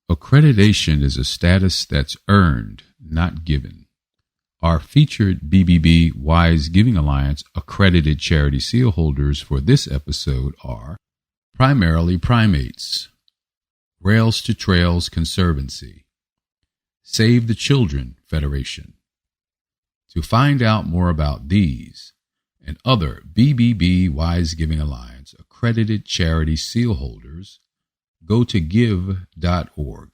Accreditation is a status that's earned, not given. Our featured BBB Wise Giving Alliance accredited charity seal holders for this episode are primarily primates, Rails to Trails Conservancy, Save the Children Federation. To find out more about these and other BBB Wise Giving Alliance accredited charity seal holders, go to give.org.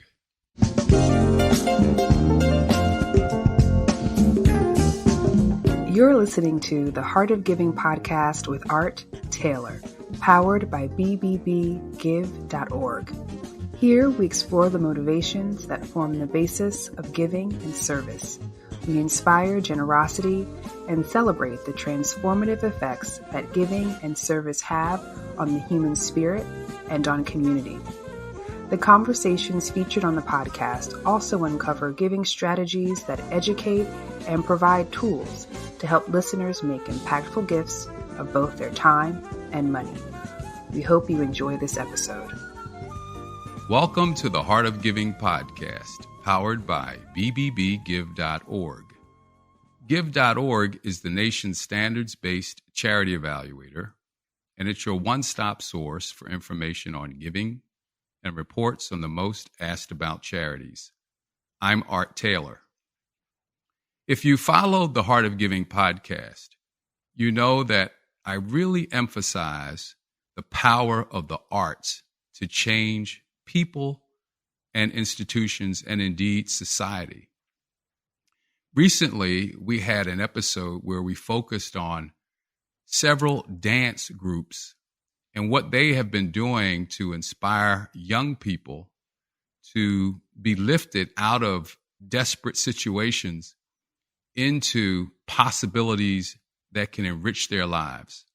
You're listening to the Heart of Giving podcast with Art Taylor, powered by bbbgive.org. Here we explore the motivations that form the basis of giving and service. We inspire generosity and celebrate the transformative effects that giving and service have on the human spirit and on community. The conversations featured on the podcast also uncover giving strategies that educate and provide tools to help listeners make impactful gifts of both their time and money. We hope you enjoy this episode. Welcome to the Heart of Giving podcast, powered by bbbgive.org. Give.org is the nation's standards-based charity evaluator, and it's your one-stop source for information on giving and reports on the most asked about charities. I'm Art Taylor. If you followed the Heart of Giving podcast, you know that I really emphasize the power of the arts to change people and institutions and indeed society. Recently, we had an episode where we focused on several dance groups and what they have been doing to inspire young people to be lifted out of desperate situations into possibilities that can enrich their lives.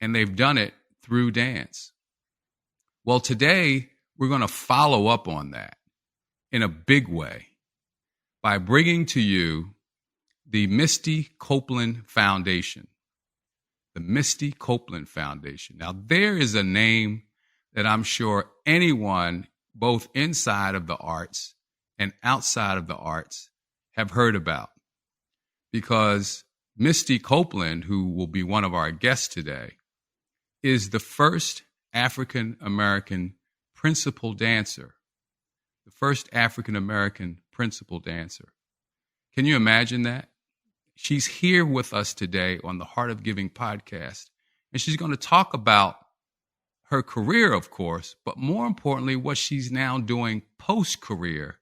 And they've done it through dance. Well, today we're going to follow up on that in a big way by bringing to you the Misty Copeland Foundation. The Misty Copeland Foundation. Now, there is a name that I'm sure anyone, both inside of the arts and outside of the arts, have heard about. Because Misty Copeland, who will be one of our guests today, is the first African-American principal dancer. The first African-American principal dancer. Can you imagine that? She's here with us today on the Heart of Giving podcast, and she's going to talk about her career, of course, but more importantly, what she's now doing post-career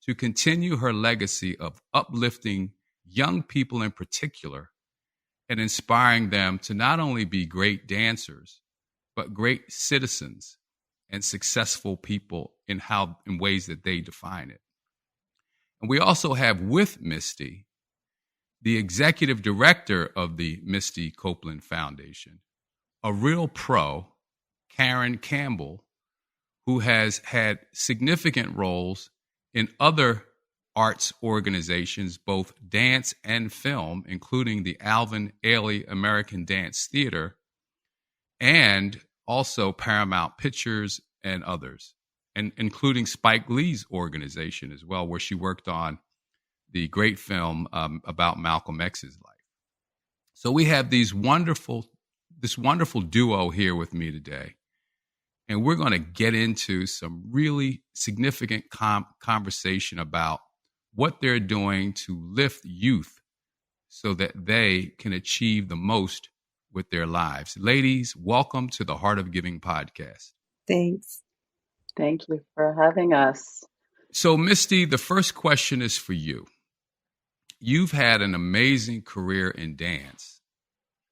to continue her legacy of uplifting young people in particular and inspiring them to not only be great dancers, but great citizens and successful people in ways that they define it. And we also have with Misty the executive director of the Misty Copeland Foundation, a real pro, Caryn Campbell, who has had significant roles in other arts organizations, both dance and film, including the Alvin Ailey American Dance Theater, and also Paramount Pictures and others, and including Spike Lee's organization as well, where she worked on the great film about Malcolm X's life. So we have this wonderful duo here with me today, and we're going to get into some really significant conversation about what they're doing to lift youth so that they can achieve the most with their lives. Ladies, welcome to the Heart of Giving podcast. Thanks. Thank you for having us. So, Misty, the first question is for you. You've had an amazing career in dance.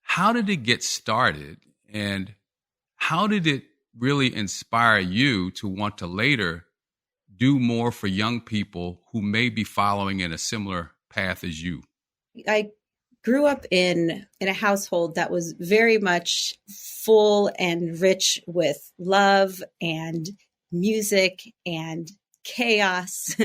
How did it get started, and how did it really inspire you to want to later do more for young people who may be following in a similar path as you? I grew up in a household that was very much full and rich with love and music and chaos,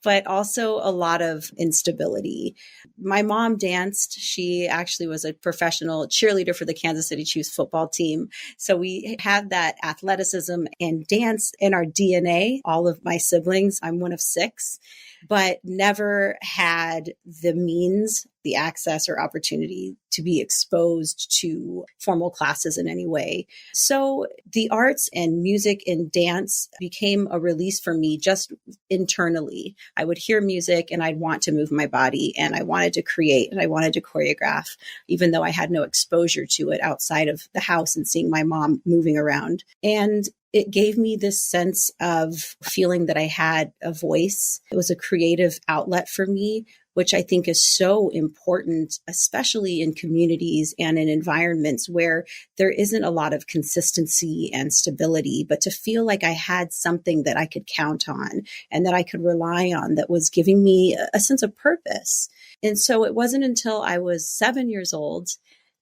but also a lot of instability. My mom danced. She actually was a professional cheerleader for the Kansas City Chiefs football team. So we had that athleticism and dance in our DNA, all of my siblings. I'm one of 6, but never had the means, the access or opportunity to be exposed to formal classes in any way. So the arts and music and dance became a release for me just internally. I would hear music and I'd want to move my body, and I wanted to create and I wanted to choreograph, even though I had no exposure to it outside of the house and seeing my mom moving around. And it gave me this sense of feeling that I had a voice. It was a creative outlet for me, which I think is so important, especially in communities and in environments where there isn't a lot of consistency and stability, but to feel like I had something that I could count on and that I could rely on that was giving me a sense of purpose. And so it wasn't until I was 7 years old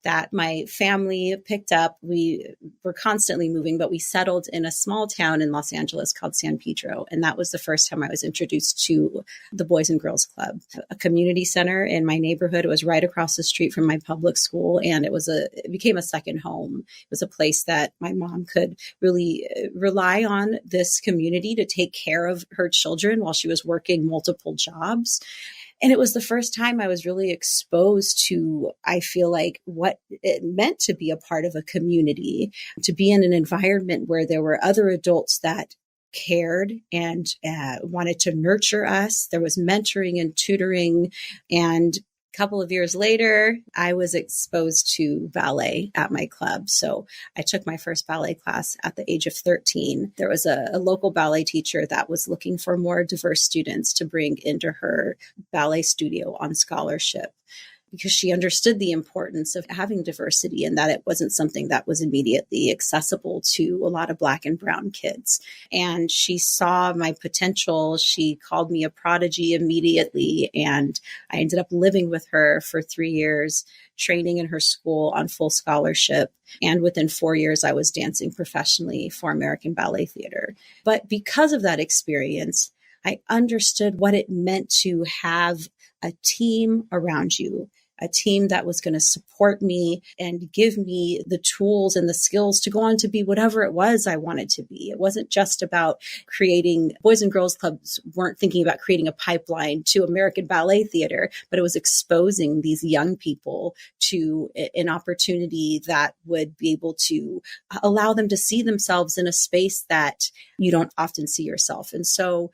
that my family picked up. We were constantly moving, but we settled in a small town in Los Angeles called San Pedro. And that was the first time I was introduced to the Boys and Girls Club, a community center in my neighborhood. It was right across the street from my public school. And it became a second home. It was a place that my mom could really rely on this community to take care of her children while she was working multiple jobs. And it was the first time I was really exposed to, I feel like, what it meant to be a part of a community, to be in an environment where there were other adults that cared and wanted to nurture us. There was mentoring and tutoring. And a couple of years later, I was exposed to ballet at my club. So I took my first ballet class at the age of 13. There was a local ballet teacher that was looking for more diverse students to bring into her ballet studio on scholarship, because she understood the importance of having diversity and that it wasn't something that was immediately accessible to a lot of Black and brown kids. And she saw my potential. She called me a prodigy immediately. And I ended up living with her for 3 years, training in her school on full scholarship. And within 4 years, I was dancing professionally for American Ballet Theater. But because of that experience, I understood what it meant to have a team around you, a team that was going to support me and give me the tools and the skills to go on to be whatever it was I wanted to be. It wasn't just about creating, Boys and Girls Clubs weren't thinking about creating a pipeline to American Ballet Theater, but it was exposing these young people to an opportunity that would be able to allow them to see themselves in a space that you don't often see yourself. And so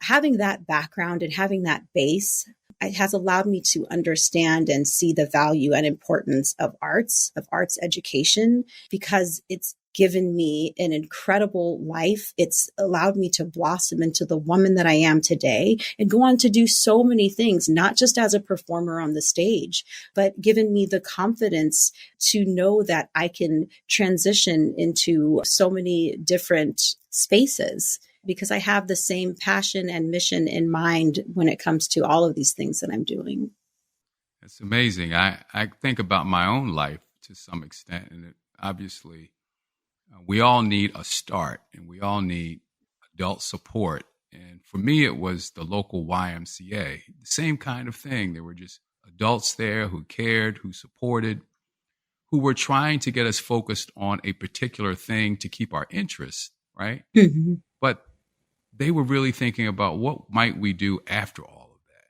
having that background and having that base, it has allowed me to understand and see the value and importance of arts education, because it's given me an incredible life. It's allowed me to blossom into the woman that I am today and go on to do so many things, not just as a performer on the stage, but given me the confidence to know that I can transition into so many different spaces, because I have the same passion and mission in mind when it comes to all of these things that I'm doing. It's amazing. I think about my own life to some extent, and obviously we all need a start and we all need adult support. And for me, it was the local YMCA, the same kind of thing. There were just adults there who cared, who supported, who were trying to get us focused on a particular thing to keep our interest, right? Mm-hmm. But they were really thinking about what might we do after all of that?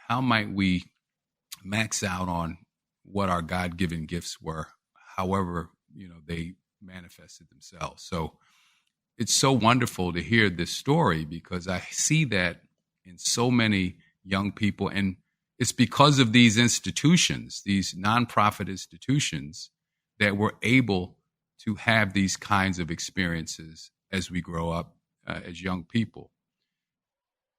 How might we max out on what our God-given gifts were, however, they manifested themselves. So it's so wonderful to hear this story, because I see that in so many young people. And it's because of these institutions, these nonprofit institutions, that we're able to have these kinds of experiences as we grow up as young people.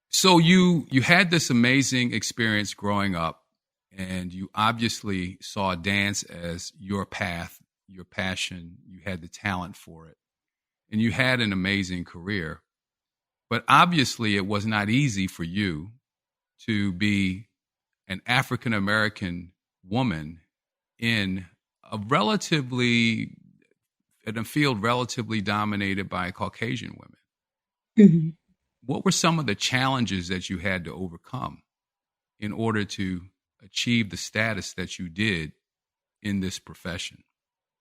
So you had this amazing experience growing up, and you obviously saw dance as your path, your passion. You had the talent for it, and you had an amazing career. But obviously it was not easy for you to be an African-American woman in a field relatively dominated by Caucasian women. Mm-hmm. what were some of the challenges that you had to overcome in order to achieve the status that you did in this profession?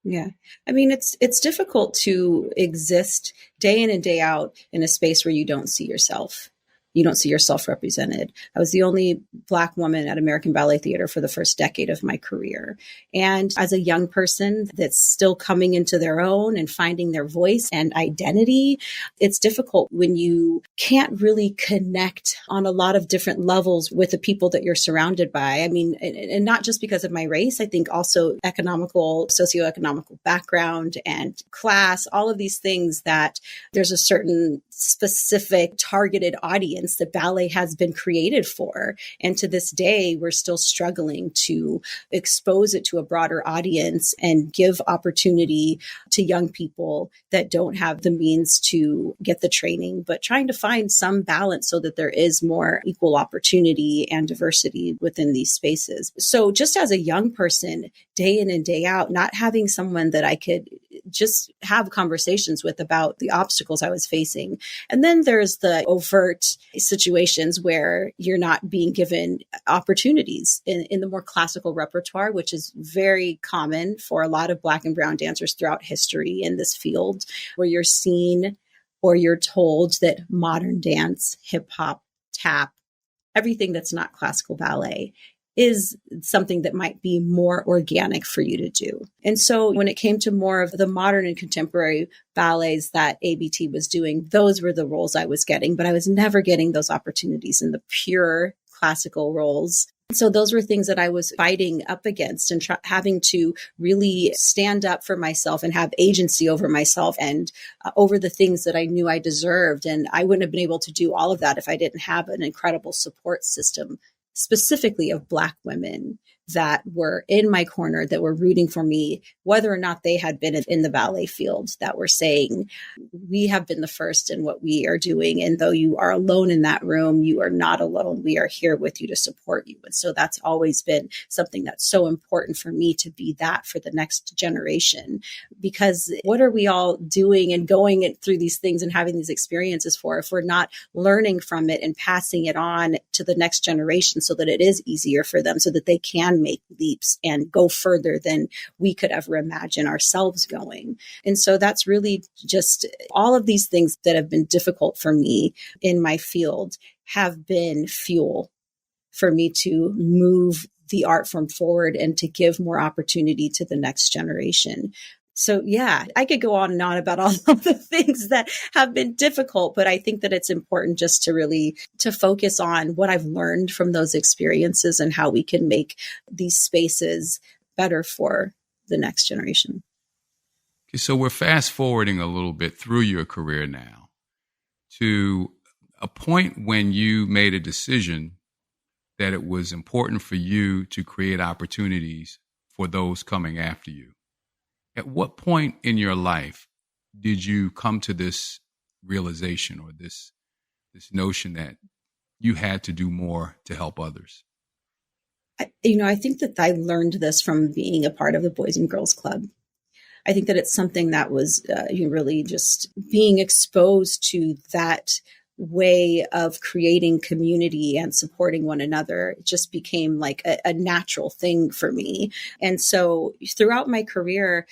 Yeah. I mean, it's difficult to exist day in and day out in a space where you don't see yourself. You don't see yourself represented. I was the only Black woman at American Ballet Theater for the first decade of my career. And as a young person that's still coming into their own and finding their voice and identity, it's difficult when you can't really connect on a lot of different levels with the people that you're surrounded by. I mean, and not just because of my race, I think also socioeconomical background and class, all of these things that there's a certain specific targeted audience that ballet has been created for. And to this day, we're still struggling to expose it to a broader audience and give opportunity to young people that don't have the means to get the training, but trying to find some balance so that there is more equal opportunity and diversity within these spaces. So just as a young person, day in and day out, not having someone that I could just have conversations with about the obstacles I was facing. And then there's the overt situations where you're not being given opportunities in the more classical repertoire, which is very common for a lot of Black and brown dancers throughout history in this field, where you're seen or you're told that modern dance, hip hop, tap, everything that's not classical ballet is something that might be more organic for you to do. And so when it came to more of the modern and contemporary ballets that ABT was doing, those were the roles I was getting, but I was never getting those opportunities in the pure classical roles. So those were things that I was fighting up against and having to really stand up for myself and have agency over myself and over the things that I knew I deserved. And I wouldn't have been able to do all of that if I didn't have an incredible support system, specifically of Black women that were in my corner, that were rooting for me, whether or not they had been in the ballet field, that were saying, we have been the first in what we are doing. And though you are alone in that room, you are not alone. We are here with you to support you. And so that's always been something that's so important for me, to be that for the next generation. Because what are we all doing and going through these things and having these experiences for if we're not learning from it and passing it on to the next generation so that it is easier for them, so that they can make leaps and go further than we could ever imagine ourselves going. And so that's really just all of these things that have been difficult for me in my field have been fuel for me to move the art form forward and to give more opportunity to the next generation. So yeah, I could go on and on about all of the things that have been difficult, but I think that it's important just to really to focus on what I've learned from those experiences and how we can make these spaces better for the next generation. Okay, so we're fast forwarding a little bit through your career now to a point when you made a decision that it was important for you to create opportunities for those coming after you. At what point in your life did you come to this realization or this notion that you had to do more to help others? I think that I learned this from being a part of the Boys and Girls Club. I think that it's something that was really just being exposed to that way of creating community and supporting one another. It just became like a natural thing for me. And so throughout my career,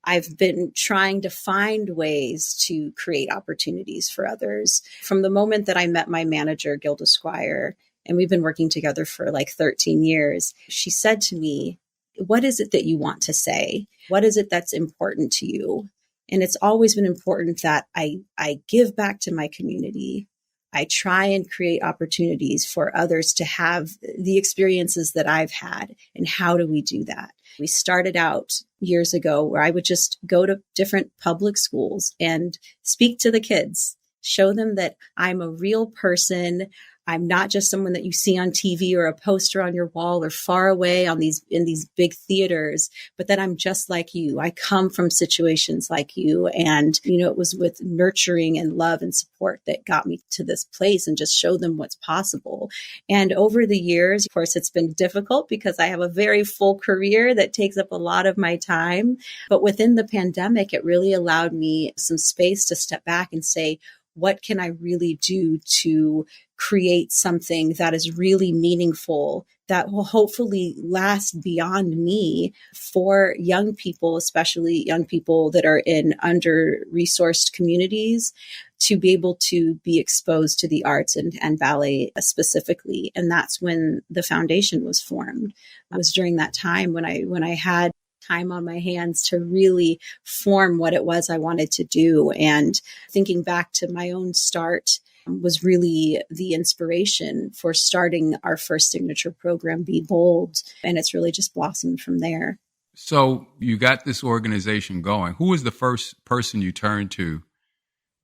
I've been trying to find ways to create opportunities for others. From the moment that I met my manager, Gilda Squire, and we've been working together for like 13 years, she said to me, what is it that you want to say? What is it that's important to you? And it's always been important that I give back to my community. I try and create opportunities for others to have the experiences that I've had. And how do we do that? We started out years ago where I would just go to different public schools and speak to the kids, show them that I'm a real person. I'm not just someone that you see on TV or a poster on your wall or far away in these big theaters, but that I'm just like you. I come from situations like you. And, it was with nurturing and love and support that got me to this place and just show them what's possible. And over the years, of course, it's been difficult because I have a very full career that takes up a lot of my time. But within the pandemic, it really allowed me some space to step back and say, what can I really do to create something that is really meaningful, that will hopefully last beyond me for young people, especially young people that are in under-resourced communities, to be able to be exposed to the arts and ballet specifically. And that's when the foundation was formed. It was during that time when I had time on my hands to really form what it was I wanted to do. And thinking back to my own start was really the inspiration for starting our first signature program, Be Bold. And it's really just blossomed from there. So you got this organization going. Who was the first person you turned to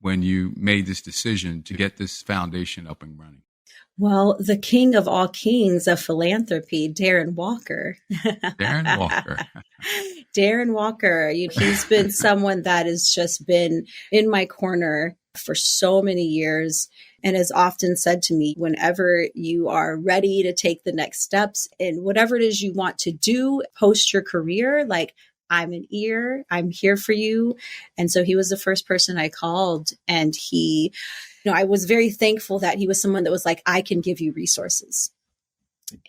when you made this decision to get this foundation up and running? Well, the king of all kings of philanthropy, Darren Walker. Darren Walker. Darren Walker. He's been someone that has just been in my corner for so many years and has often said to me, whenever you are ready to take the next steps in whatever it is you want to do post your career, like, I'm an ear, I'm here for you. And so he was the first person I called, and he, I was very thankful that he was someone that was like, I can give you resources.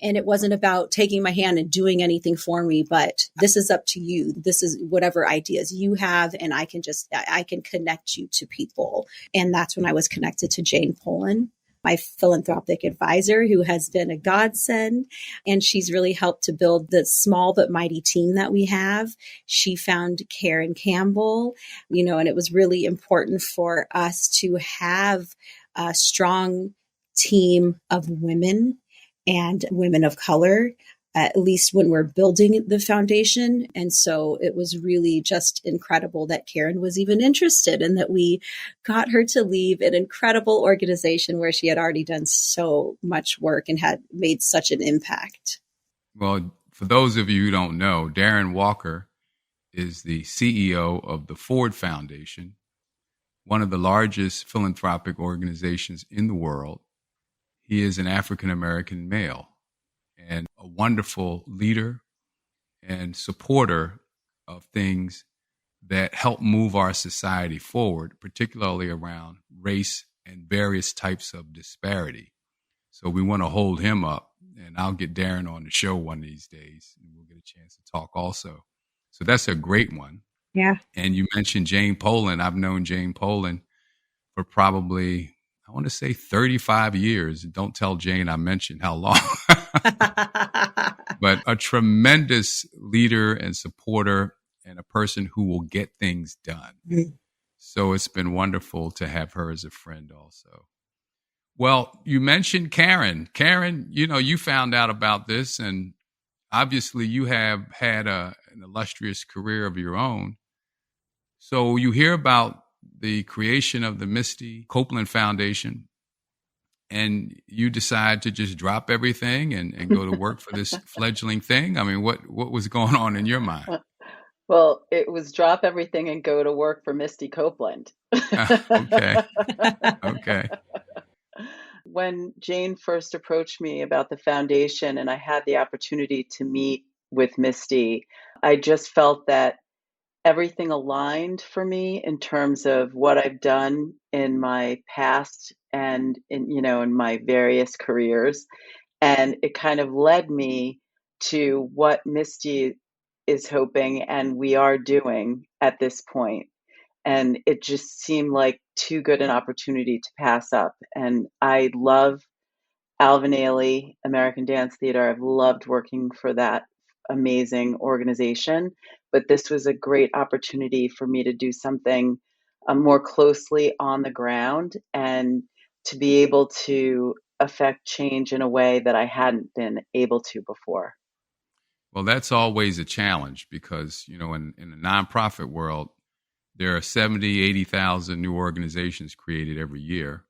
And it wasn't about taking my hand and doing anything for me, but this is up to you. This is whatever ideas you have. And I can connect you to people. And that's when I was connected to Jane Poland, my philanthropic advisor, who has been a godsend. And she's really helped to build the small but mighty team that we have. She found Caryn Campbell, and it was really important for us to have a strong team of women and women of color, at least when we're building the foundation. And so it was really just incredible that Caryn was even interested, and that we got her to leave an incredible organization where she had already done so much work and had made such an impact. Well, for those of you who don't know, Darren Walker is the CEO of the Ford Foundation, one of the largest philanthropic organizations in the world. He is an African-American male and a wonderful leader and supporter of things that help move our society forward, particularly around race and various types of disparity. So we want to hold him up, and I'll get Darren on the show one of these days, and we'll get a chance to talk also. So that's a great one. Yeah. And you mentioned Jane Poland. I've known Jane Poland for probably, I want to say 35 years. Don't tell Jane I mentioned how long. But a tremendous leader and supporter, and a person who will get things done. Mm-hmm. So it's been wonderful to have her as a friend also. Well, you mentioned Caryn. Caryn, you found out about this, and obviously you have had an illustrious career of your own. So you hear about the creation of the Misty Copeland Foundation, and you decide to just drop everything and go to work for this fledgling thing. I mean, what was going on in your mind? Well, it was drop everything and go to work for Misty Copeland. Okay. When Jane first approached me about the foundation and I had the opportunity to meet with Misty, I just felt that everything aligned for me in terms of what I've done in my past and in my various careers. And it kind of led me to what Misty is hoping and we are doing at this point. And it just seemed like too good an opportunity to pass up. And I love Alvin Ailey, American Dance Theater. I've loved working for that amazing organization, but this was a great opportunity for me to do something more closely on the ground and to be able to affect change in a way that I hadn't been able to before. Well, that's always a challenge because, in the nonprofit world, there are 70, 80,000 new organizations created every year.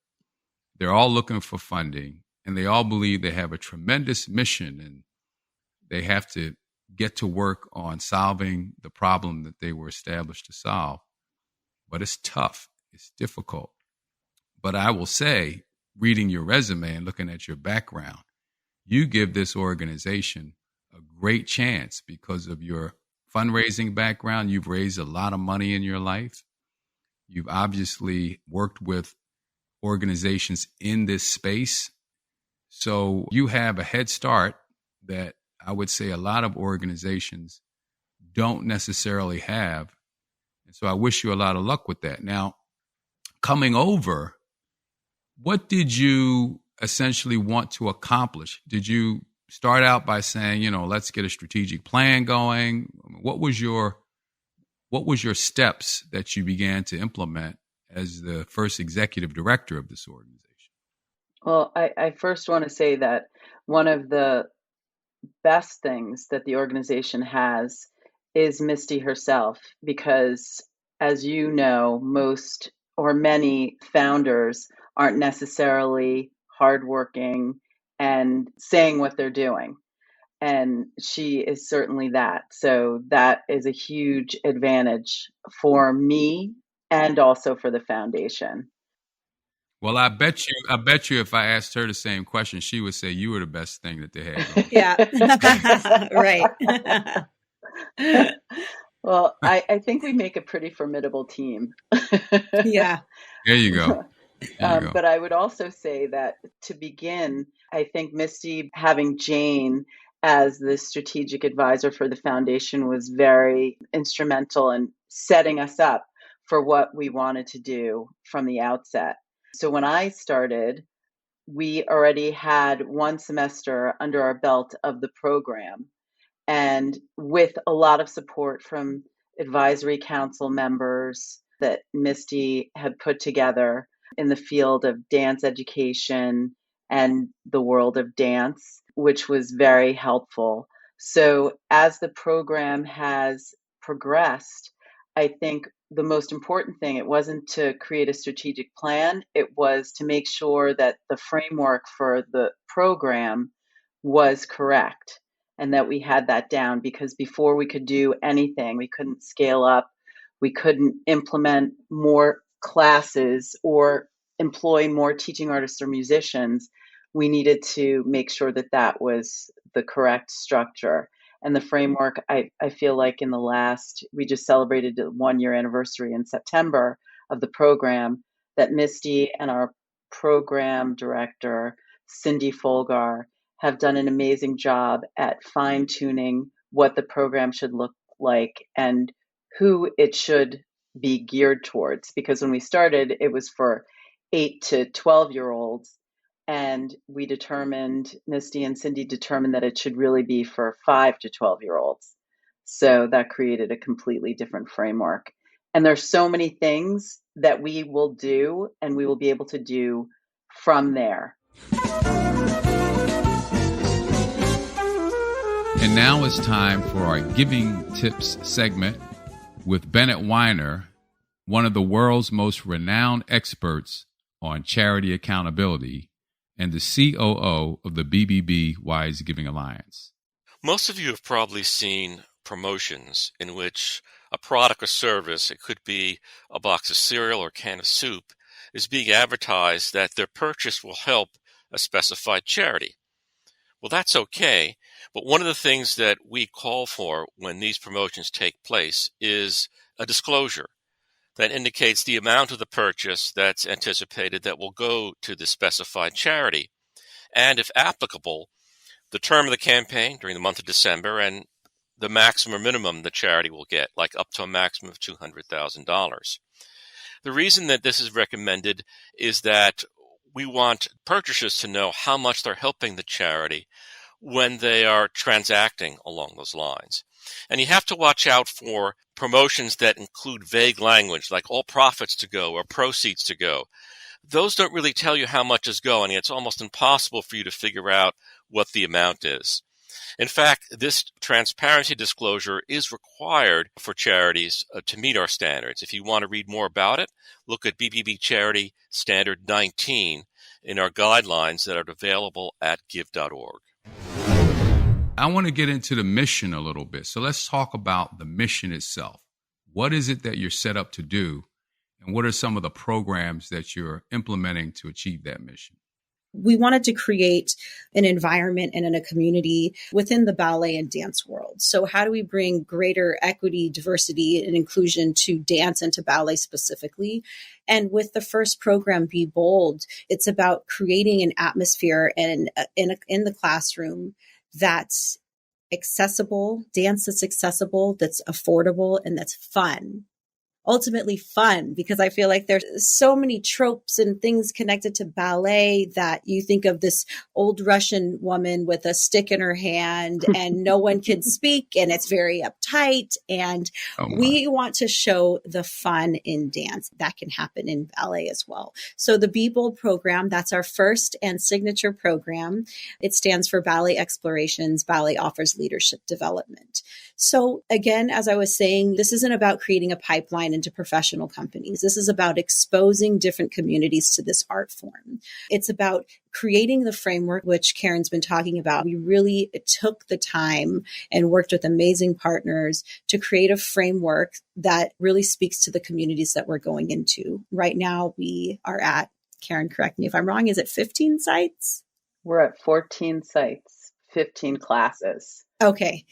They're all looking for funding, and they all believe they have a tremendous mission, and they have to get to work on solving the problem that they were established to solve. But it's tough. It's difficult. But I will say, reading your resume and looking at your background, you give this organization a great chance because of your fundraising background. You've raised a lot of money in your life. You've obviously worked with organizations in this space. So you have a head start that I would say a lot of organizations don't necessarily have. And so I wish you a lot of luck with that. Now, coming over, what did you essentially want to accomplish? Did you start out by saying, let's get a strategic plan going? What was your steps that you began to implement as the first executive director of this organization? Well, I first want to say that one of the best things that the organization has is Misty herself, because as you know, most or many founders aren't necessarily hardworking and saying what they're doing. And she is certainly that. So that is a huge advantage for me and also for the foundation. Well, I bet you if I asked her the same question, she would say you were the best thing that they had going. Yeah. Right. Well, I think we make a pretty formidable team. Yeah. There you go. But I would also say that to begin, I think Misty having Jane as the strategic advisor for the foundation was very instrumental in setting us up for what we wanted to do from the outset. So when I started, we already had one semester under our belt of the program, and with a lot of support from advisory council members that Misty had put together in the field of dance education and the world of dance, which was very helpful. So as the program has progressed, I think the most important thing, it wasn't to create a strategic plan, it was to make sure that the framework for the program was correct and that we had that down, because before we could do anything, we couldn't scale up, we couldn't implement more classes or employ more teaching artists or musicians. We needed to make sure that that was the correct structure. And the framework, I feel like we just celebrated the 1-year anniversary in September of the program, that Misty and our program director, Cindy Folgar, have done an amazing job at fine-tuning what the program should look like and who it should be geared towards. Because when we started, it was for 8 to 12-year-olds. And Misty and Cindy determined that it should really be for 5 to 12-year-olds. So that created a completely different framework. And there's so many things that we will do and we will be able to do from there. And now it's time for our Giving Tips segment with Bennett Weiner, one of the world's most renowned experts on charity accountability and the COO of the BBB Wise Giving Alliance. Most of you have probably seen promotions in which a product or service, it could be a box of cereal or a can of soup, is being advertised that their purchase will help a specified charity. Well, that's okay, but one of the things that we call for when these promotions take place is a disclosure that indicates the amount of the purchase that's anticipated that will go to the specified charity, and if applicable, the term of the campaign during the month of December and the maximum or minimum the charity will get, like up to a maximum of $200,000. The reason that this is recommended is that we want purchasers to know how much they're helping the charity when they are transacting along those lines. And you have to watch out for promotions that include vague language, like all profits to go or proceeds to go. Those don't really tell you how much is going. It's almost impossible for you to figure out what the amount is. In fact, this transparency disclosure is required for charities to meet our standards. If you want to read more about it, look at BBB Charity Standard 19 in our guidelines that are available at give.org. I want to get into the mission a little bit. So let's talk about the mission itself. What is it that you're set up to do? And what are some of the programs that you're implementing to achieve that mission? We wanted to create an environment and in a community within the ballet and dance world. So how do we bring greater equity, diversity, and inclusion to dance and to ballet specifically? And with the first program, Be Bold, it's about creating an atmosphere and in the classroom that's accessible, dance that's accessible, that's affordable, and that's fun. Ultimately fun, because I feel like there's so many tropes and things connected to ballet that you think of this old Russian woman with a stick in her hand and no one can speak and it's very uptight. And we want to show the fun in dance that can happen in ballet as well. So the Be Bold program, that's our first and signature program. It stands for Ballet Explorations. Ballet offers leadership development. So again, as I was saying, this isn't about creating a pipeline into professional companies. This is about exposing different communities to this art form. It's about creating the framework, which Caryn's been talking about. We really took the time and worked with amazing partners to create a framework that really speaks to the communities that we're going into. Right now, we are at, Caryn, correct me if I'm wrong, is it 15 sites? We're at 14 sites, 15 classes. Okay.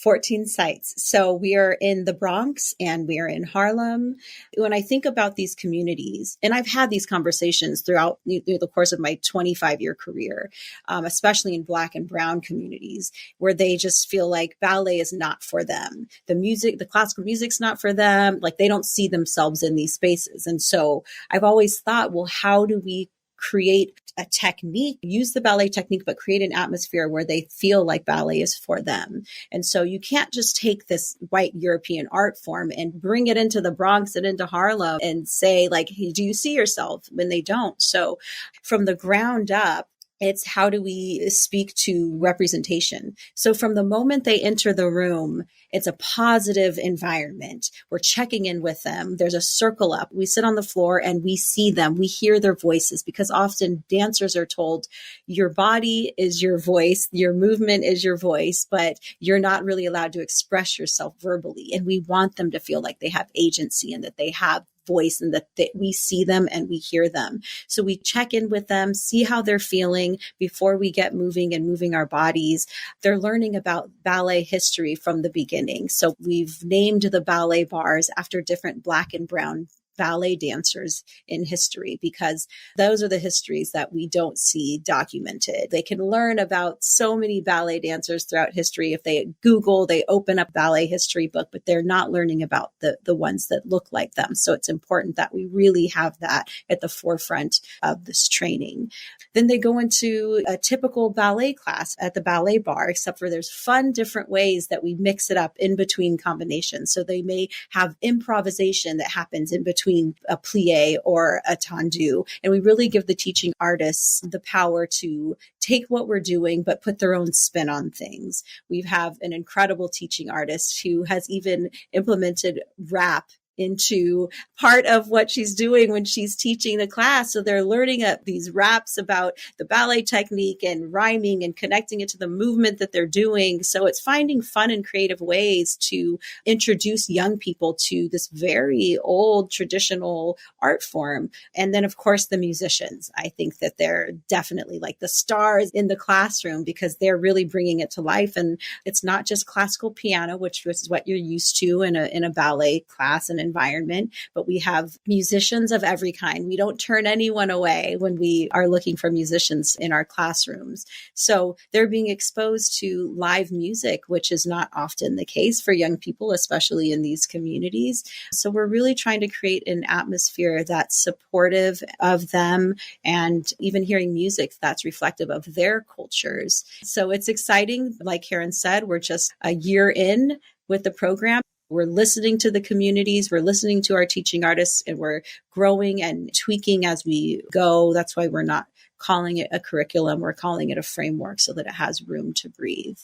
14 sites. So we are in the Bronx and we are in Harlem. When I think about these communities, and I've had these conversations throughout the course of my 25-year career, especially in Black and Brown communities, where they just feel like ballet is not for them. The classical music's not for them. Like they don't see themselves in these spaces. And so I've always thought, well, how do we create a technique, use the ballet technique, but create an atmosphere where they feel like ballet is for them. And so you can't just take this white European art form and bring it into the Bronx and into Harlem and say like, hey, do you see yourself, when they don't? So from the ground up, it's how do we speak to representation? So from the moment they enter the room, it's a positive environment. We're checking in with them. There's a circle up. We sit on the floor and we see them. We hear their voices, because often dancers are told your body is your voice, your movement is your voice, but you're not really allowed to express yourself verbally. And we want them to feel like they have agency and that they have voice and that we see them and we hear them. So we check in with them, see how they're feeling before we get moving and moving our bodies. They're learning about ballet history from the beginning. So we've named the ballet bars after different Black and Brown ballet dancers in history, because those are the histories that we don't see documented. They can learn about so many ballet dancers throughout history. If they Google, they open up ballet history book, but they're not learning about the ones that look like them. So it's important that we really have that at the forefront of this training. Then they go into a typical ballet class at the ballet bar, except for there's fun different ways that we mix it up in between combinations. So they may have improvisation that happens in between a plie or a tendu. And we really give the teaching artists the power to take what we're doing, but put their own spin on things. We have an incredible teaching artist who has even implemented rap into part of what she's doing when she's teaching the class. So they're learning these raps about the ballet technique and rhyming and connecting it to the movement that they're doing. So it's finding fun and creative ways to introduce young people to this very old traditional art form. And then, of course, the musicians. I think that they're definitely like the stars in the classroom, because they're really bringing it to life. And it's not just classical piano, which is what you're used to in a ballet class and environment, but we have musicians of every kind. We don't turn anyone away when we are looking for musicians in our classrooms. So they're being exposed to live music, which is not often the case for young people, especially in these communities. So we're really trying to create an atmosphere that's supportive of them, and even hearing music that's reflective of their cultures. So it's exciting. Like Caryn said, we're just a year in with the program. We're listening to the communities, we're listening to our teaching artists, and we're growing and tweaking as we go. That's why we're not calling it a curriculum, we're calling it a framework so that it has room to breathe.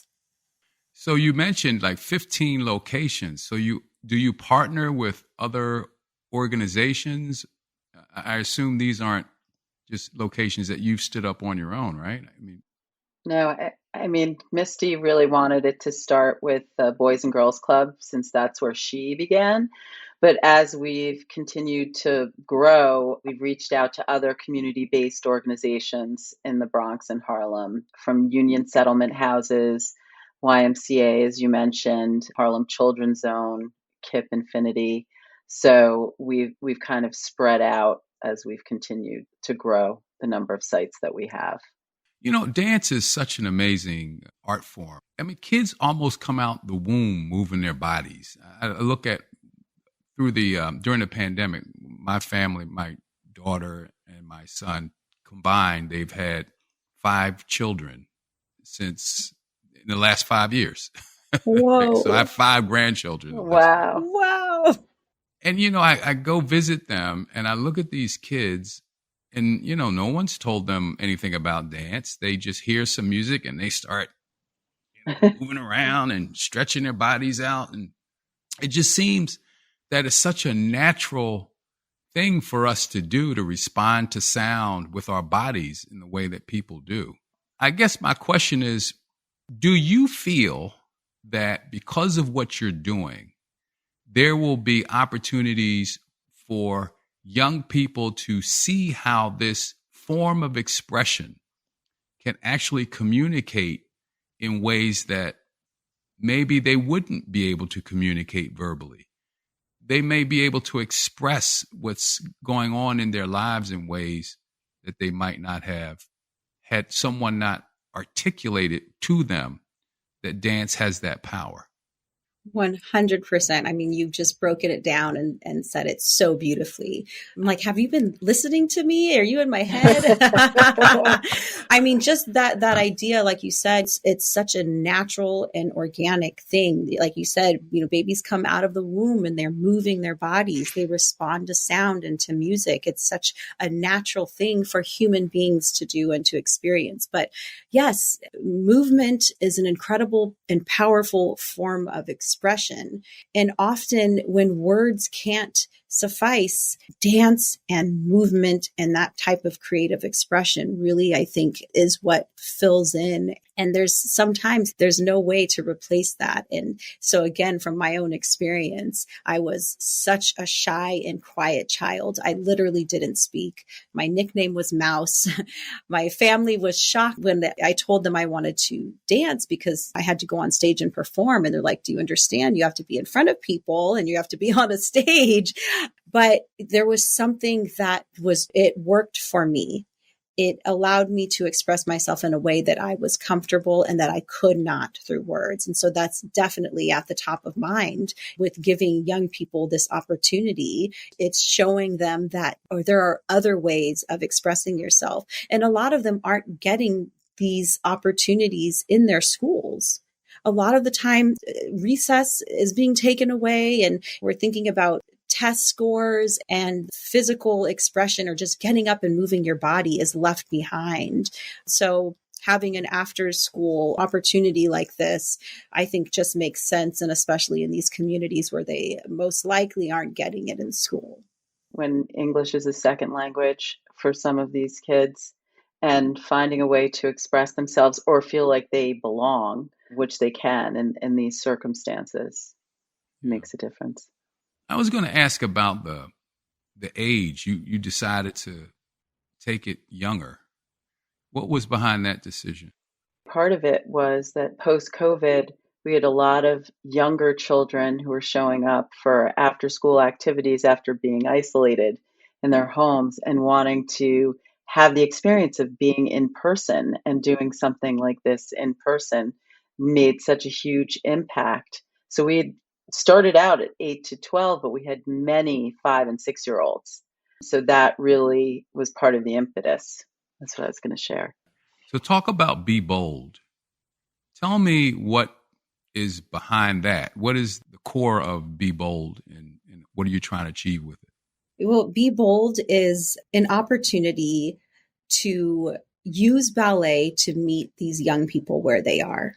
So you mentioned like 15 locations. So do you partner with other organizations? I assume these aren't just locations that you've stood up on your own, right? No, I mean, Misty really wanted it to start with the Boys and Girls Club, since that's where she began. But as we've continued to grow, we've reached out to other community-based organizations in the Bronx and Harlem, from Union Settlement Houses, YMCA, as you mentioned, Harlem Children's Zone, KIP Infinity. So we've kind of spread out as we've continued to grow the number of sites that we have. Dance is such an amazing art form. I mean, kids almost come out the womb moving their bodies. I look at through during the pandemic, my family, my daughter and my son combined, they've had 5 children in the last 5 years. Whoa. So I have 5 grandchildren. Wow. Wow. And, I go visit them and I look at these kids and, no one's told them anything about dance. They just hear some music and they start moving around and stretching their bodies out. And it just seems that it's such a natural thing for us to do, to respond to sound with our bodies in the way that people do. I guess my question is, do you feel that because of what you're doing, there will be opportunities for young people to see how this form of expression can actually communicate in ways that maybe they wouldn't be able to communicate verbally? They may be able to express what's going on in their lives in ways that they might not have had someone not articulated to them that dance has that power. 100%. I mean, you've just broken it down and said it so beautifully. I'm like, have you been listening to me? Are you in my head? I mean, just that idea, like you said, it's such a natural and organic thing. Like you said, babies come out of the womb and they're moving their bodies. They respond to sound and to music. It's such a natural thing for human beings to do and to experience. But yes, movement is an incredible and powerful form of expression. And often when words can't suffice, dance and movement and that type of creative expression really, I think, is what fills in. And sometimes there's no way to replace that. And so again, from my own experience, I was such a shy and quiet child. I literally didn't speak. My nickname was Mouse. My family was shocked when I told them I wanted to dance because I had to go on stage and perform. And they're like, do you understand? You have to be in front of people and you have to be on a stage. But there was something it worked for me. It allowed me to express myself in a way that I was comfortable and that I could not through words. And so that's definitely at the top of mind with giving young people this opportunity. It's showing them that there are other ways of expressing yourself. And a lot of them aren't getting these opportunities in their schools. A lot of the time, recess is being taken away, and we're thinking about test scores and physical expression or just getting up and moving your body is left behind. So having an after school opportunity like this, I think just makes sense. And especially in these communities where they most likely aren't getting it in school. When English is a second language for some of these kids, and finding a way to express themselves or feel like they belong, which they can in these circumstances, makes a difference. I was going to ask about the age. You decided to take it younger. What was behind that decision? Part of it was that post-COVID, we had a lot of younger children who were showing up for after-school activities after being isolated in their homes and wanting to have the experience of being in person, and doing something like this in person made such a huge impact. So we had started out at 8 to 12, but we had many 5 and 6-year-olds. So that really was part of the impetus. That's what I was going to share. So talk about Be Bold. Tell me what is behind that. What is the core of Be Bold, and what are you trying to achieve with it? Well, Be Bold is an opportunity to use ballet to meet these young people where they are.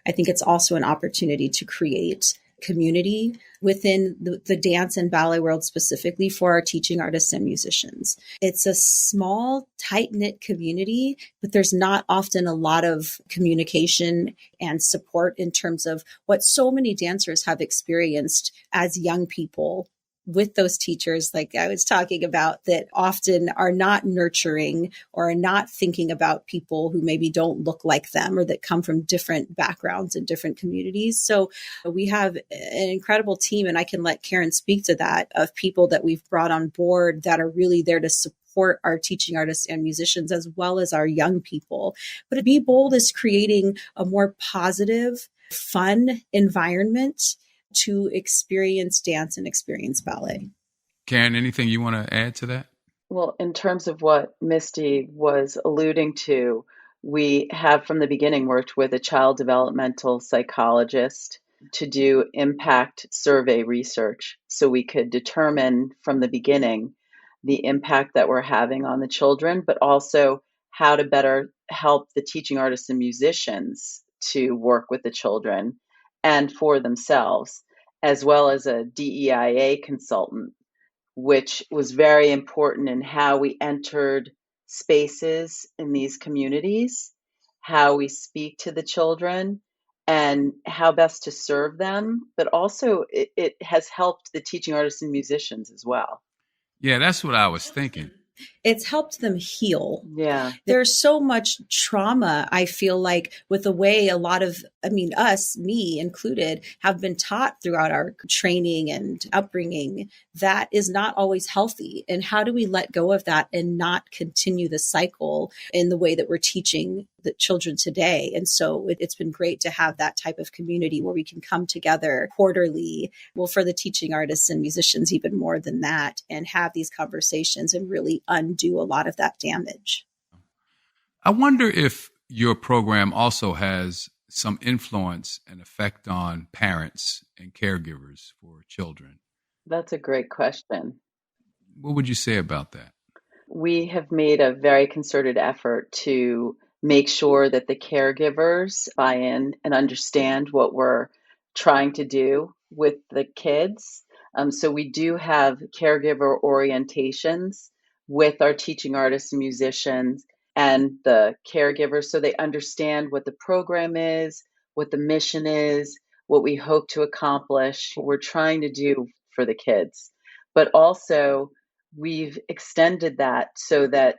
I think it's also an opportunity to create community within the dance and ballet world, specifically for our teaching artists and musicians. It's a small, tight-knit community, but there's not often a lot of communication and support in terms of what so many dancers have experienced as young people with those teachers, like I was talking about, that often are not nurturing or are not thinking about people who maybe don't look like them or that come from different backgrounds and different communities. So we have an incredible team, and I can let Caryn speak to that, of people that we've brought on board that are really there to support our teaching artists and musicians as well as our young people. But Be Bold is creating a more positive, fun environment to experience dance and experience ballet. Caryn, anything you want to add to that? Well, in terms of what Misty was alluding to, we have from the beginning worked with a child developmental psychologist to do impact survey research so we could determine from the beginning the impact that we're having on the children, but also how to better help the teaching artists and musicians to work with the children and for themselves, as well as a DEIA consultant, which was very important in how we entered spaces in these communities, how we speak to the children, and how best to serve them. But also, it has helped the teaching artists and musicians as well. Yeah, that's what I was thinking. It's helped them heal. Yeah. There's so much trauma, I feel like, with the way a lot of, us, me included, have been taught throughout our training and upbringing that is not always healthy. And how do we let go of that and not continue the cycle in the way that we're teaching the children today? And so it's been great to have that type of community where we can come together quarterly, well, for the teaching artists and musicians, even more than that, and have these conversations and really undo a lot of that damage. I wonder if your program also has some influence and effect on parents and caregivers for children. That's a great question. What would you say about that? We have made a very concerted effort to make sure that the caregivers buy in and understand what we're trying to do with the kids. So we do have caregiver orientations with our teaching artists and musicians and the caregivers, so they understand what the program is, what the mission is, what we hope to accomplish, what we're trying to do for the kids. But also, we've extended that so that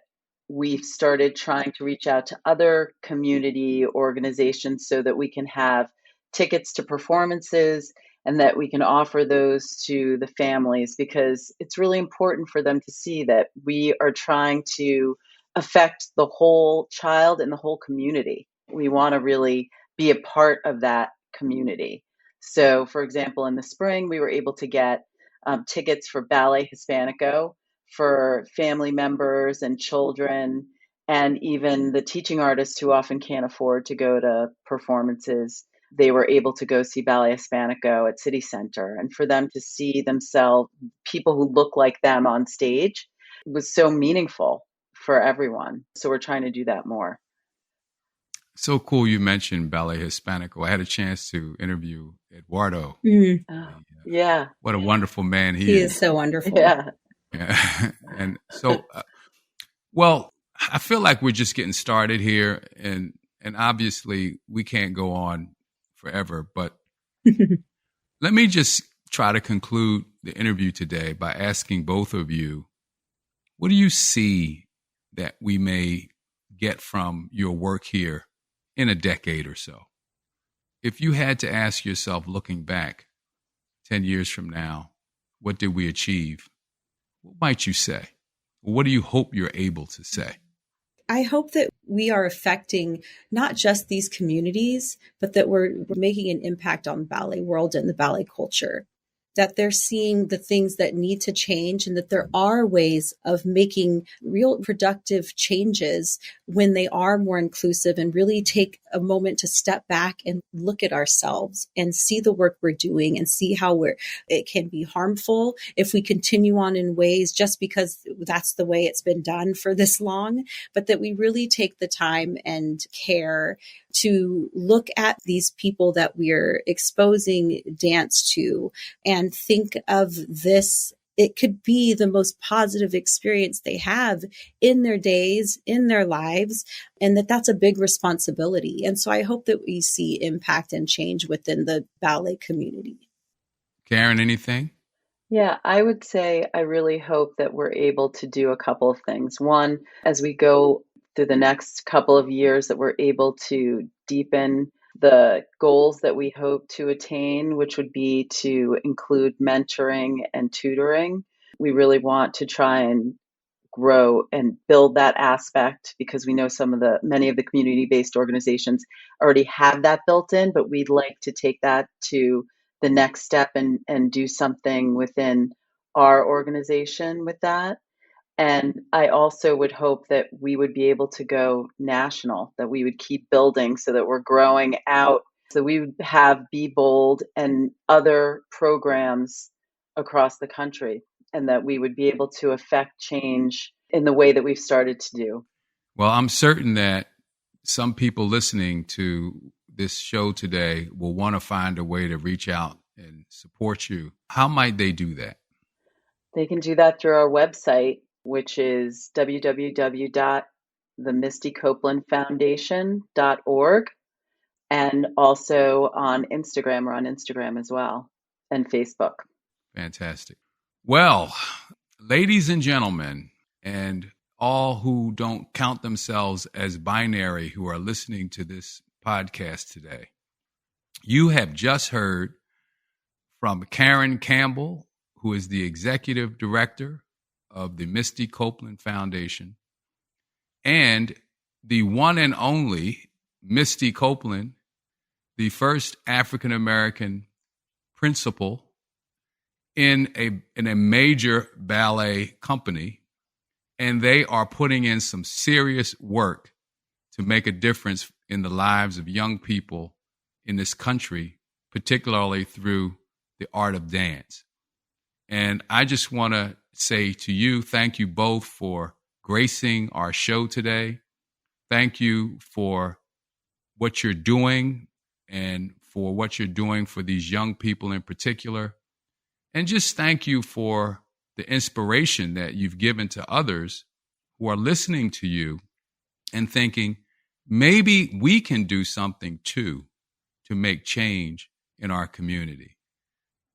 we've started trying to reach out to other community organizations so that we can have tickets to performances and that we can offer those to the families, because it's really important for them to see that we are trying to affect the whole child and the whole community. We want to really be a part of that community. So, for example, in the spring, we were able to get tickets for Ballet Hispanico for family members and children, and even the teaching artists who often can't afford to go to performances. They were able to go see Ballet Hispanico at City Center, and for them to see themselves, people who look like them on stage, was so meaningful for everyone. So we're trying to do that more. So cool you mentioned Ballet Hispanico. I had a chance to interview Eduardo. Yeah. What a wonderful man he is. He is so wonderful. Yeah. And so, well, I feel like we're just getting started here. And obviously we can't go on forever, but let me just try to conclude the interview today by asking both of you, what do you see that we may get from your work here in a decade or so? If you had to ask yourself, looking back 10 years from now, what did we achieve? What might you say? What do you hope you're able to say? I hope that we are affecting not just these communities, but that we're making an impact on the ballet world and the ballet culture, that they're seeing the things that need to change and that there are ways of making real productive changes when they are more inclusive, and really take a moment to step back and look at ourselves and see the work we're doing and see how it can be harmful if we continue on in ways just because that's the way it's been done for this long, but that we really take the time and care to look at these people that we're exposing dance to and think of this. It could be the most positive experience they have in their days, in their lives, and that's a big responsibility. And so I hope that we see impact and change within the ballet community. Caryn, anything? Yeah, I would say I really hope that we're able to do a couple of things. One, as we go through the next couple of years, that we're able to deepen the goals that we hope to attain, which would be to include mentoring and tutoring. We really want to try and grow and build that aspect because we know many of the community-based organizations already have that built in, but we'd like to take that to the next step and do something within our organization with that. And I also would hope that we would be able to go national, that we would keep building so that we're growing out, so we would have Be Bold and other programs across the country, and that we would be able to affect change in the way that we've started to do. Well, I'm certain that some people listening to this show today will want to find a way to reach out and support you. How might they do that? They can do that through our website, which is www.themistycopelandfoundation.org, and also on Instagram. We're on Instagram as well, and Facebook. Fantastic. Well, ladies and gentlemen, and all who don't count themselves as binary who are listening to this podcast today, you have just heard from Caryn Campbell, who is the executive director of the Misty Copeland Foundation, and the one and only Misty Copeland, the first African-American principal in a major ballet company, and they are putting in some serious work to make a difference in the lives of young people in this country, particularly through the art of dance. And I just want to say to you, thank you both for gracing our show today. Thank you for what you're doing and for what you're doing for these young people in particular. And just thank you for the inspiration that you've given to others who are listening to you and thinking, maybe we can do something too to make change in our community.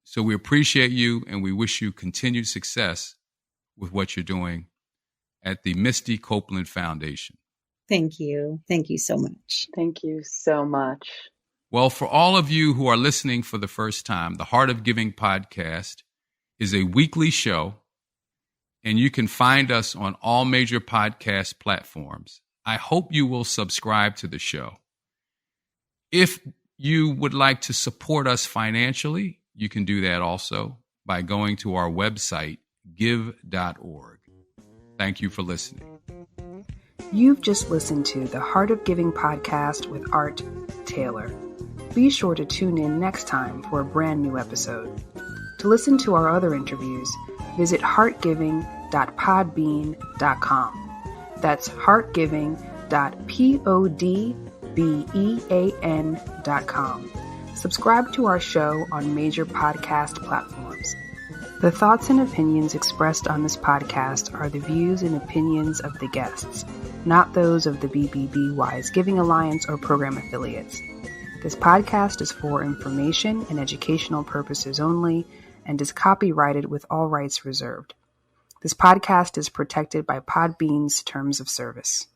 So we appreciate you and we wish you continued success with what you're doing at the Misty Copeland Foundation. Thank you. Thank you so much. Thank you so much. Well, for all of you who are listening for the first time, the Heart of Giving podcast is a weekly show, and you can find us on all major podcast platforms. I hope you will subscribe to the show. If you would like to support us financially, you can do that also by going to our website, give.org. Thank you for listening. You've just listened to the Heart of Giving podcast with Art Taylor. Be sure to tune in next time for a brand new episode. To listen to our other interviews, visit heartgiving.podbean.com. That's heartgiving.podbean.com. Subscribe to our show on major podcast platforms. The thoughts and opinions expressed on this podcast are the views and opinions of the guests, not those of the BBB Giving Alliance or program affiliates. This podcast is for information and educational purposes only and is copyrighted with all rights reserved. This podcast is protected by Podbean's terms of service.